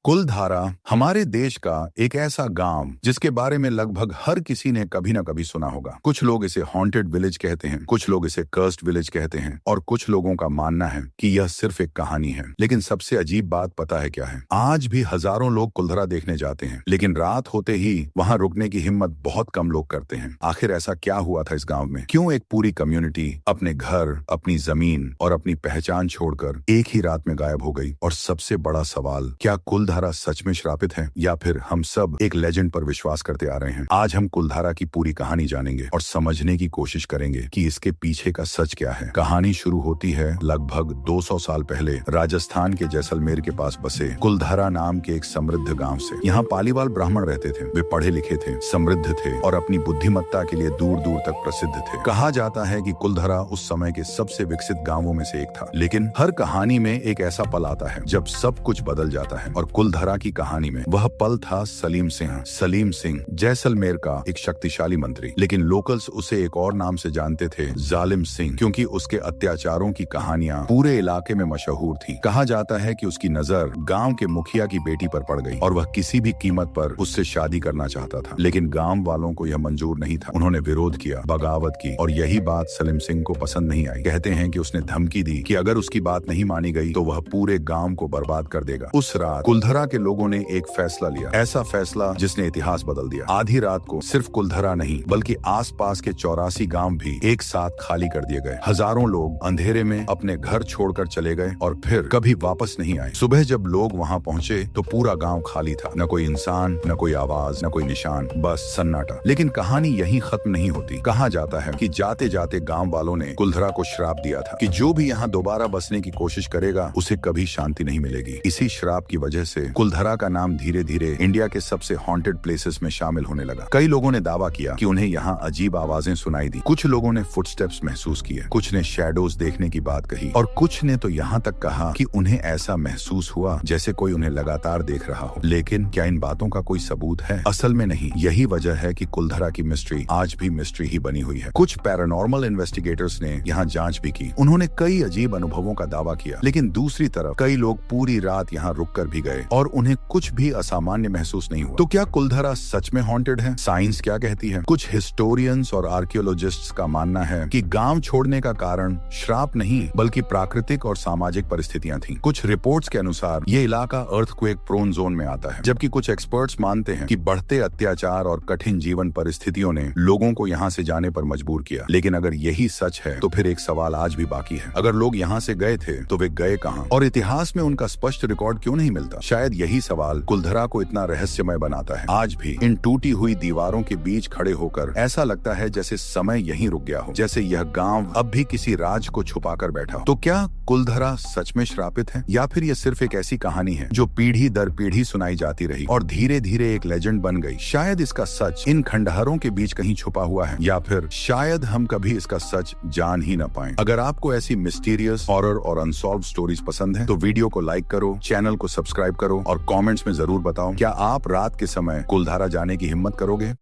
कुलधारा हमारे देश का एक ऐसा गांव जिसके बारे में लगभग हर किसी ने कभी ना कभी सुना होगा। कुछ लोग इसे हॉन्टेड विलेज कहते हैं, कुछ लोग इसे कर्स्ड विलेज कहते हैं और कुछ लोगों का मानना है कि यह सिर्फ एक कहानी है। लेकिन सबसे अजीब बात पता है क्या है? आज भी हजारों लोग कुलधारा देखने जाते हैं, लेकिन रात होते ही वहां रुकने की हिम्मत बहुत कम लोग करते हैं। आखिर ऐसा क्या हुआ था इस गाँव में? क्यों एक पूरी कम्युनिटी अपने घर, अपनी जमीन और अपनी पहचान छोड़कर एक ही रात में गायब हो गई? और सबसे बड़ा सवाल, क्या कुलधारा सच में श्रापित है या फिर हम सब एक लेजेंड पर विश्वास करते आ रहे हैं? आज हम कुलधारा की पूरी कहानी जानेंगे और समझने की कोशिश करेंगे कि इसके पीछे का सच क्या है। कहानी शुरू होती है लगभग 200 साल पहले राजस्थान के जैसलमेर के पास बसे कुलधारा नाम के एक समृद्ध गांव से। यहाँ पालीवाल ब्राह्मण रहते थे। वे पढ़े लिखे थे, समृद्ध थे और अपनी बुद्धिमत्ता के लिए दूर दूर तक प्रसिद्ध थे। कहा जाता है कि कुलधारा उस समय के सबसे विकसित गांवों में से एक था। लेकिन हर कहानी में एक ऐसा पल आता है जब सब कुछ बदल जाता है, और कुलधारा की कहानी में वह पल था सलीम सिंह। सलीम सिंह जैसलमेर का एक शक्तिशाली मंत्री, लेकिन लोकल्स उसे एक और नाम से जानते थे, जालिम सिंह, क्योंकि उसके अत्याचारों की कहानियां पूरे इलाके में मशहूर थी। कहा जाता है कि उसकी नजर गांव के मुखिया की बेटी पर पड़ गई और वह किसी भी कीमत पर उससे शादी करना चाहता था। लेकिन गांव वालों को यह मंजूर नहीं था। उन्होंने विरोध किया, बगावत की, और यही बात सलीम सिंह को पसंद नहीं आई। कहते हैं कि उसने धमकी दी कि अगर उसकी बात नहीं मानी गई तो वह पूरे गांव को बर्बाद कर देगा। उस रात कुलधारा के लोगों ने एक फैसला लिया, ऐसा फैसला जिसने इतिहास बदल दिया। आधी रात को सिर्फ कुलधारा नहीं बल्कि आसपास के 84 गांव भी एक साथ खाली कर दिए गए। हजारों लोग अंधेरे में अपने घर छोड़कर चले गए और फिर कभी वापस नहीं आए। सुबह जब लोग वहां पहुंचे तो पूरा गांव खाली था। न कोई इंसान, न कोई आवाज, न कोई निशान, बस सन्नाटा। लेकिन कहानी यहीं खत्म नहीं होती। कहा जाता है कि जाते जाते गांव वालों ने कुलधारा को श्राप दिया था कि जो भी यहाँ दोबारा बसने की कोशिश करेगा उसे कभी शांति नहीं मिलेगी। इसी श्राप की वजह से कुलधारा का नाम धीरे धीरे इंडिया के सबसे हॉन्टेड प्लेसेस में शामिल होने लगा। कई लोगों ने दावा किया कि उन्हें यहाँ अजीब आवाजें सुनाई दी। कुछ लोगों ने फुटस्टेप्स महसूस किए, कुछ ने शैडोज देखने की बात कही और कुछ ने तो यहाँ तक कहा कि उन्हें ऐसा महसूस हुआ जैसे कोई उन्हें लगातार देख रहा हो। लेकिन क्या इन बातों का कोई सबूत है? असल में नहीं। यही वजह है कि कुलधारा की मिस्ट्री आज भी मिस्ट्री ही बनी हुई है। कुछ पैरानॉर्मल इन्वेस्टिगेटर्स ने यहाँ जांच भी की। उन्होंने कई अजीब अनुभवों का दावा किया, लेकिन दूसरी तरफ कई लोग पूरी रात यहाँ रुक कर भी गए और उन्हें कुछ भी असामान्य महसूस नहीं हुआ। तो क्या कुलधारा सच में हॉन्टेड है? साइंस क्या कहती है? कुछ हिस्टोरियंस और आर्कियोलॉजिस्ट्स का मानना है कि गांव छोड़ने का कारण श्राप नहीं बल्कि प्राकृतिक और सामाजिक परिस्थितियां थीं। कुछ रिपोर्ट्स के अनुसार ये इलाका अर्थक्वेक प्रोन जोन में आता है, जबकि कुछ एक्सपर्ट्स मानते हैं कि बढ़ते अत्याचार और कठिन जीवन परिस्थितियों ने लोगों को यहाँ से जाने पर मजबूर किया। लेकिन अगर यही सच है तो फिर एक सवाल आज भी बाकी है। अगर लोग यहाँ से गए थे तो वे गए कहाँ, और इतिहास में उनका स्पष्ट रिकॉर्ड क्यों नहीं मिलता? शायद यही सवाल कुलधारा को इतना रहस्यमय बनाता है। आज भी इन टूटी हुई दीवारों के बीच खड़े होकर ऐसा लगता है जैसे समय यहीं रुक गया हो, जैसे यह गांव अब भी किसी राज को छुपाकर बैठा हो। तो क्या कुलधारा सच में श्रापित है या फिर यह सिर्फ एक ऐसी कहानी है जो पीढ़ी दर पीढ़ी सुनाई जाती रही और धीरे धीरे एक लेजेंड बन गई? शायद इसका सच इन खंडहरों के बीच कहीं छुपा हुआ है, या फिर शायद हम कभी इसका सच जान ही न पाएं। अगर आपको ऐसी मिस्टीरियस, हॉरर और अनसॉल्व स्टोरीज पसंद है तो वीडियो को लाइक करो, चैनल को सब्सक्राइब करो और कमेंट्स में जरूर बताओ, क्या आप रात के समय कुलधारा जाने की हिम्मत करोगे?